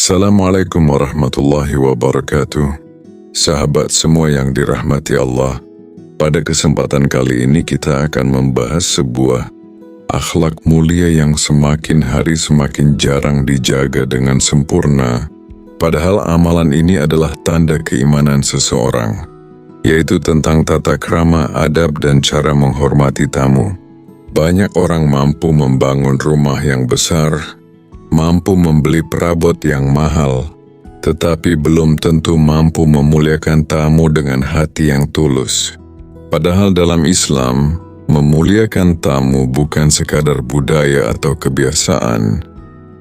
Assalamualaikum warahmatullahi wabarakatuh. Sahabat semua yang dirahmati Allah, pada kesempatan kali ini kita akan membahas sebuah akhlak mulia yang semakin hari semakin jarang dijaga dengan sempurna. Padahal amalan ini adalah tanda keimanan seseorang, yaitu tentang tata krama, adab, dan cara menghormati tamu. Banyak orang mampu membangun rumah yang besar, mampu membeli perabot yang mahal, tetapi belum tentu mampu memuliakan tamu dengan hati yang tulus. Padahal dalam Islam, memuliakan tamu bukan sekadar budaya atau kebiasaan,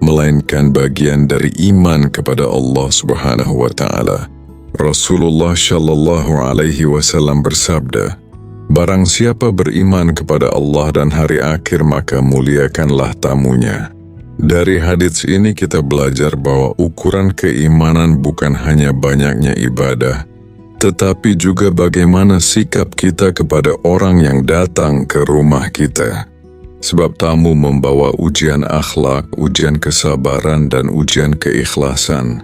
melainkan bagian dari iman kepada Allah Subhanahu wa Ta'ala. Rasulullah Shallallahu Alaihi Wasallam bersabda, "Barang siapa beriman kepada Allah dan hari akhir, maka muliakanlah tamunya." Dari hadits ini kita belajar bahwa ukuran keimanan bukan hanya banyaknya ibadah, tetapi juga bagaimana sikap kita kepada orang yang datang ke rumah kita. Sebab tamu membawa ujian akhlak, ujian kesabaran, dan ujian keikhlasan.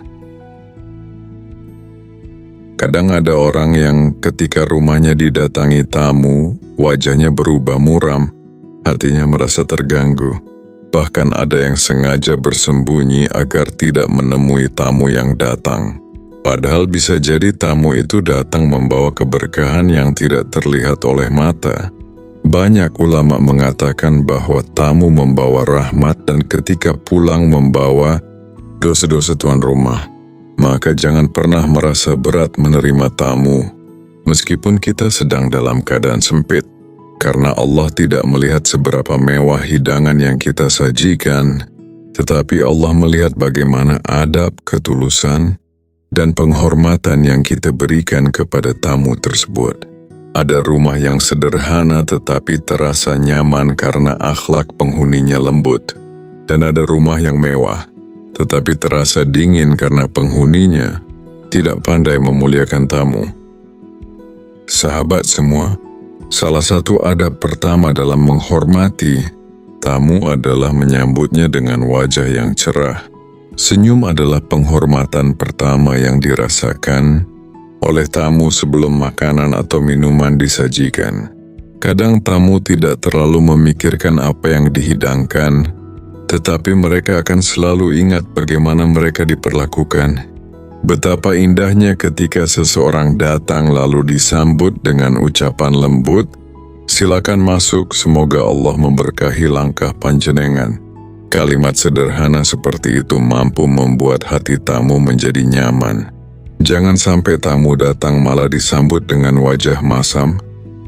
Kadang ada orang yang ketika rumahnya didatangi tamu, wajahnya berubah muram, hatinya merasa terganggu. Bahkan ada yang sengaja bersembunyi agar tidak menemui tamu yang datang. Padahal bisa jadi tamu itu datang membawa keberkahan yang tidak terlihat oleh mata. Banyak ulama mengatakan bahwa tamu membawa rahmat dan ketika pulang membawa dosa-dosa tuan rumah. Maka jangan pernah merasa berat menerima tamu, meskipun kita sedang dalam keadaan sempit. Karena Allah tidak melihat seberapa mewah hidangan yang kita sajikan, tetapi Allah melihat bagaimana adab, ketulusan, dan penghormatan yang kita berikan kepada tamu tersebut. Ada rumah yang sederhana tetapi terasa nyaman karena akhlak penghuninya lembut. Dan ada rumah yang mewah, tetapi terasa dingin karena penghuninya tidak pandai memuliakan tamu. Sahabat semua, salah satu adab pertama dalam menghormati tamu adalah menyambutnya dengan wajah yang cerah. Senyum adalah penghormatan pertama yang dirasakan oleh tamu sebelum makanan atau minuman disajikan. Kadang tamu tidak terlalu memikirkan apa yang dihidangkan, tetapi mereka akan selalu ingat bagaimana mereka diperlakukan. Betapa indahnya ketika seseorang datang lalu disambut dengan ucapan lembut, "Silakan masuk, semoga Allah memberkahi langkah panjenengan." Kalimat sederhana seperti itu mampu membuat hati tamu menjadi nyaman. Jangan sampai tamu datang malah disambut dengan wajah masam,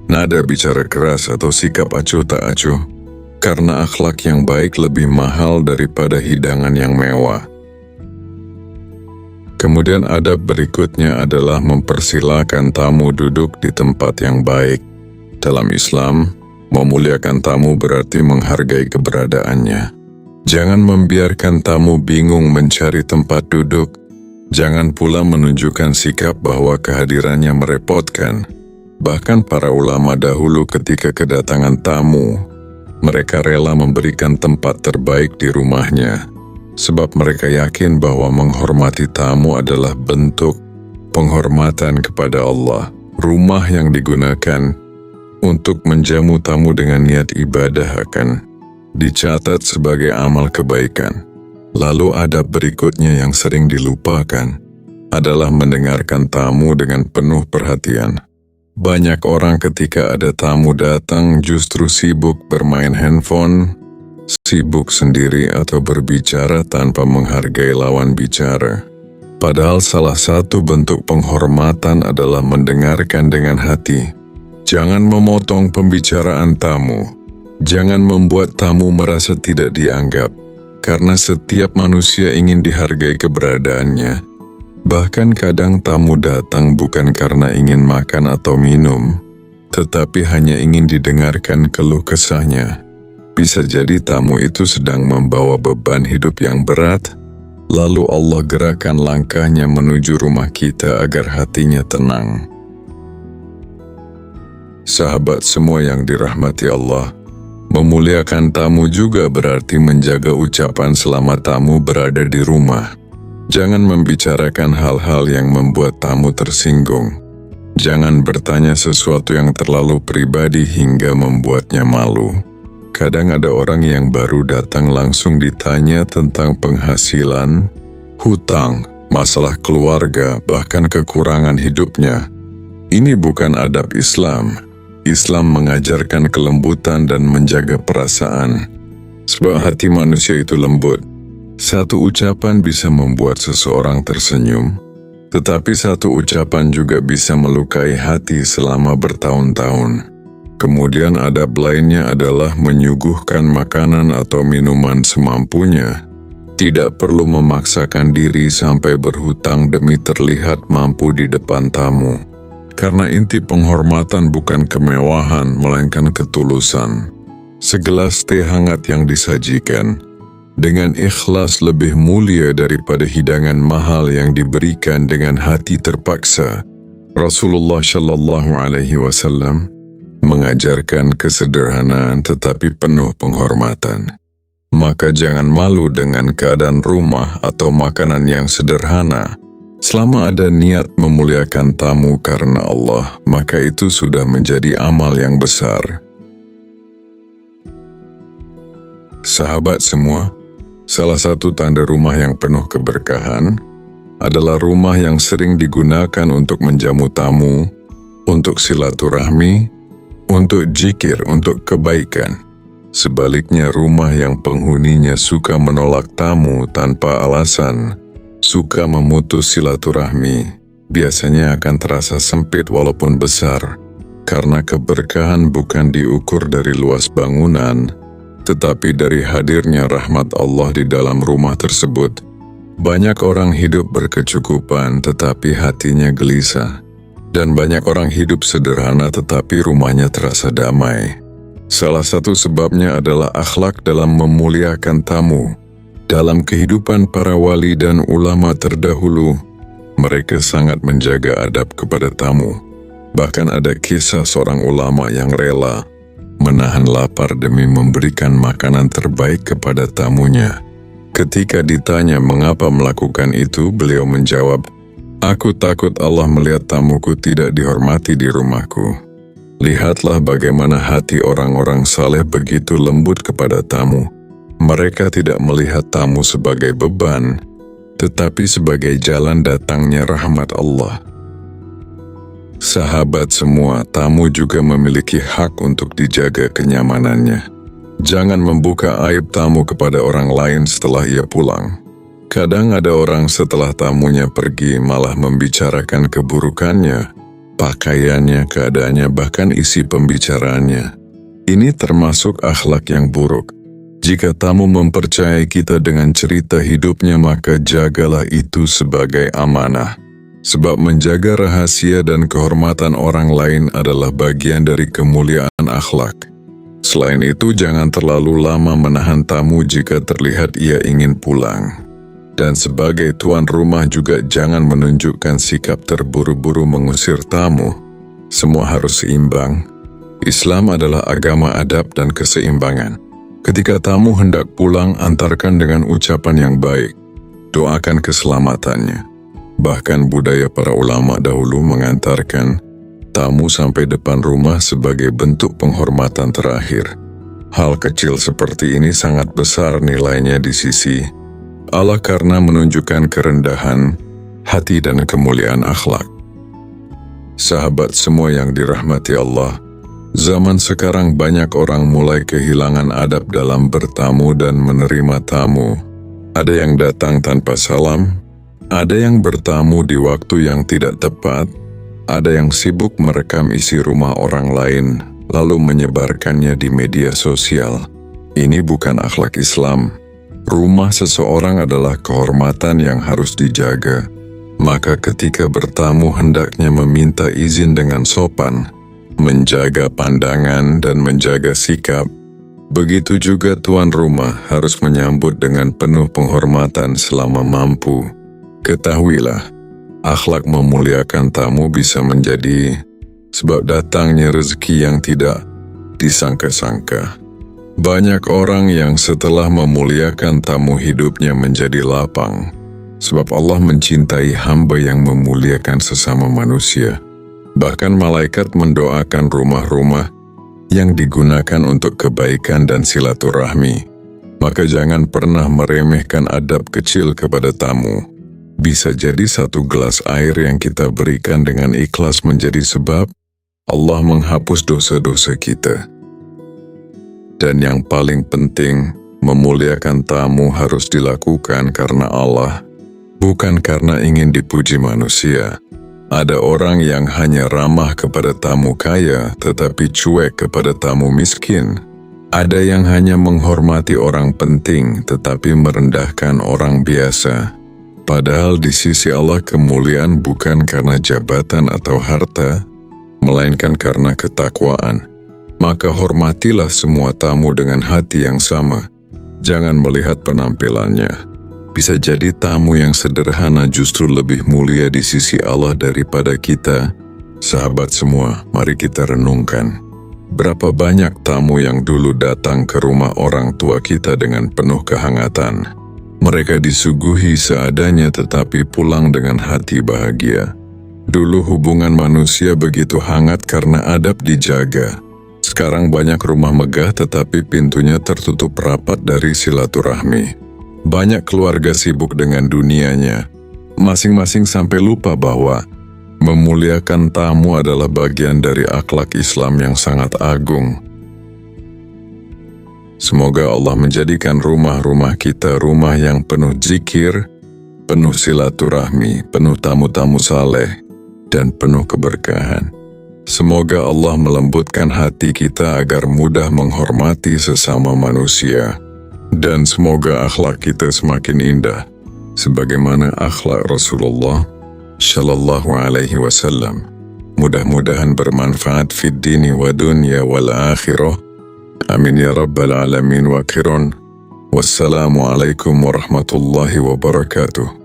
nada bicara keras, atau sikap acuh tak acuh. Karena akhlak yang baik lebih mahal daripada hidangan yang mewah. Kemudian adab berikutnya adalah mempersilakan tamu duduk di tempat yang baik. Dalam Islam, memuliakan tamu berarti menghargai keberadaannya. Jangan membiarkan tamu bingung mencari tempat duduk. Jangan pula menunjukkan sikap bahwa kehadirannya merepotkan. Bahkan para ulama dahulu ketika kedatangan tamu, mereka rela memberikan tempat terbaik di rumahnya. Sebab mereka yakin bahwa menghormati tamu adalah bentuk penghormatan kepada Allah. Rumah yang digunakan untuk menjamu tamu dengan niat ibadah akan dicatat sebagai amal kebaikan. Lalu adab berikutnya yang sering dilupakan adalah mendengarkan tamu dengan penuh perhatian. Banyak orang ketika ada tamu datang justru sibuk bermain handphone, sibuk sendiri atau berbicara tanpa menghargai lawan bicara. Padahal salah satu bentuk penghormatan adalah mendengarkan dengan hati. Jangan memotong pembicaraan tamu. Jangan membuat tamu merasa tidak dianggap, karena setiap manusia ingin dihargai keberadaannya. Bahkan kadang tamu datang bukan karena ingin makan atau minum, tetapi hanya ingin didengarkan keluh kesahnya. Bisa jadi tamu itu sedang membawa beban hidup yang berat, lalu Allah gerakkan langkahnya menuju rumah kita agar hatinya tenang. Sahabat semua yang dirahmati Allah, memuliakan tamu juga berarti menjaga ucapan selama tamu berada di rumah. Jangan membicarakan hal-hal yang membuat tamu tersinggung. Jangan bertanya sesuatu yang terlalu pribadi hingga membuatnya malu. Kadang ada orang yang baru datang langsung ditanya tentang penghasilan, hutang, masalah keluarga, bahkan kekurangan hidupnya. Ini bukan adab Islam. Islam mengajarkan kelembutan dan menjaga perasaan. Sebab hati manusia itu lembut. Satu ucapan bisa membuat seseorang tersenyum, tetapi satu ucapan juga bisa melukai hati selama bertahun-tahun. Kemudian adab lainnya adalah menyuguhkan makanan atau minuman semampunya. Tidak perlu memaksakan diri sampai berhutang demi terlihat mampu di depan tamu. Karena inti penghormatan bukan kemewahan, melainkan ketulusan. Segelas teh hangat yang disajikan dengan ikhlas lebih mulia daripada hidangan mahal yang diberikan dengan hati terpaksa. Rasulullah Shallallahu Alaihi Wasallam mengajarkan kesederhanaan tetapi penuh penghormatan. Maka jangan malu dengan keadaan rumah atau makanan yang sederhana. Selama ada niat memuliakan tamu karena Allah, maka itu sudah menjadi amal yang besar. Sahabat semua, salah satu tanda rumah yang penuh keberkahan adalah rumah yang sering digunakan untuk menjamu tamu, untuk silaturahmi, untuk zikir, untuk kebaikan. Sebaliknya, rumah yang penghuninya suka menolak tamu tanpa alasan, suka memutus silaturahmi, biasanya akan terasa sempit walaupun besar, karena keberkahan bukan diukur dari luas bangunan, tetapi dari hadirnya rahmat Allah di dalam rumah tersebut. Banyak orang hidup berkecukupan tetapi hatinya gelisah, dan banyak orang hidup sederhana tetapi rumahnya terasa damai. Salah satu sebabnya adalah akhlak dalam memuliakan tamu. Dalam kehidupan para wali dan ulama terdahulu, mereka sangat menjaga adab kepada tamu. Bahkan ada kisah seorang ulama yang rela menahan lapar demi memberikan makanan terbaik kepada tamunya. Ketika ditanya mengapa melakukan itu, beliau menjawab, "Aku takut Allah melihat tamuku tidak dihormati di rumahku." Lihatlah bagaimana hati orang-orang saleh begitu lembut kepada tamu. Mereka tidak melihat tamu sebagai beban, tetapi sebagai jalan datangnya rahmat Allah. Sahabat semua, tamu juga memiliki hak untuk dijaga kenyamanannya. Jangan membuka aib tamu kepada orang lain setelah ia pulang. Kadang ada orang setelah tamunya pergi malah membicarakan keburukannya, pakaiannya, keadaannya, bahkan isi pembicaraannya. Ini termasuk akhlak yang buruk. Jika tamu mempercayai kita dengan cerita hidupnya, maka jagalah itu sebagai amanah. Sebab menjaga rahasia dan kehormatan orang lain adalah bagian dari kemuliaan akhlak. Selain itu, jangan terlalu lama menahan tamu jika terlihat ia ingin pulang. Dan sebagai tuan rumah juga jangan menunjukkan sikap terburu-buru mengusir tamu. Semua harus seimbang. Islam adalah agama adab dan keseimbangan. Ketika tamu hendak pulang, antarkan dengan ucapan yang baik. Doakan keselamatannya. Bahkan budaya para ulama dahulu mengantarkan tamu sampai depan rumah sebagai bentuk penghormatan terakhir. Hal kecil seperti ini sangat besar nilainya di sisi Allah karena menunjukkan kerendahan hati dan kemuliaan akhlak. Sahabat semua yang dirahmati Allah, zaman sekarang banyak orang mulai kehilangan adab dalam bertamu dan menerima tamu. Ada yang datang tanpa salam, ada yang bertamu di waktu yang tidak tepat, ada yang sibuk merekam isi rumah orang lain lalu menyebarkannya di media sosial. Ini bukan akhlak Islam. Rumah seseorang adalah kehormatan yang harus dijaga. Maka ketika bertamu hendaknya meminta izin dengan sopan, menjaga pandangan dan menjaga sikap. Begitu juga tuan rumah harus menyambut dengan penuh penghormatan selama mampu. Ketahuilah, akhlak memuliakan tamu bisa menjadi sebab datangnya rezeki yang tidak disangka-sangka. Banyak orang yang setelah memuliakan tamu hidupnya menjadi lapang. Sebab Allah mencintai hamba yang memuliakan sesama manusia. Bahkan malaikat mendoakan rumah-rumah yang digunakan untuk kebaikan dan silaturahmi. Maka jangan pernah meremehkan adab kecil kepada tamu. Bisa jadi satu gelas air yang kita berikan dengan ikhlas menjadi sebab Allah menghapus dosa-dosa kita. Dan yang paling penting, memuliakan tamu harus dilakukan karena Allah, bukan karena ingin dipuji manusia. Ada orang yang hanya ramah kepada tamu kaya, tetapi cuek kepada tamu miskin. Ada yang hanya menghormati orang penting, tetapi merendahkan orang biasa. Padahal di sisi Allah kemuliaan bukan karena jabatan atau harta, melainkan karena ketakwaan. Maka hormatilah semua tamu dengan hati yang sama. Jangan melihat penampilannya. Bisa jadi tamu yang sederhana justru lebih mulia di sisi Allah daripada kita. Sahabat semua, mari kita renungkan. Berapa banyak tamu yang dulu datang ke rumah orang tua kita dengan penuh kehangatan. Mereka disuguhi seadanya tetapi pulang dengan hati bahagia. Dulu hubungan manusia begitu hangat karena adab dijaga. Sekarang banyak rumah megah tetapi pintunya tertutup rapat dari silaturahmi. Banyak keluarga sibuk dengan dunianya. Masing-masing sampai lupa bahwa memuliakan tamu adalah bagian dari akhlak Islam yang sangat agung. Semoga Allah menjadikan rumah-rumah kita rumah yang penuh zikir, penuh silaturahmi, penuh tamu-tamu saleh, dan penuh keberkahan. Semoga Allah melembutkan hati kita agar mudah menghormati sesama manusia. Dan semoga akhlak kita semakin indah, sebagaimana akhlak Rasulullah Shallallahu Alaihi Wasallam. Mudah-mudahan bermanfaat fid dini wa dunya wal akhirah. Amin ya rabbal alamin wa akhiran. Wassalamualaikum warahmatullahi wabarakatuh.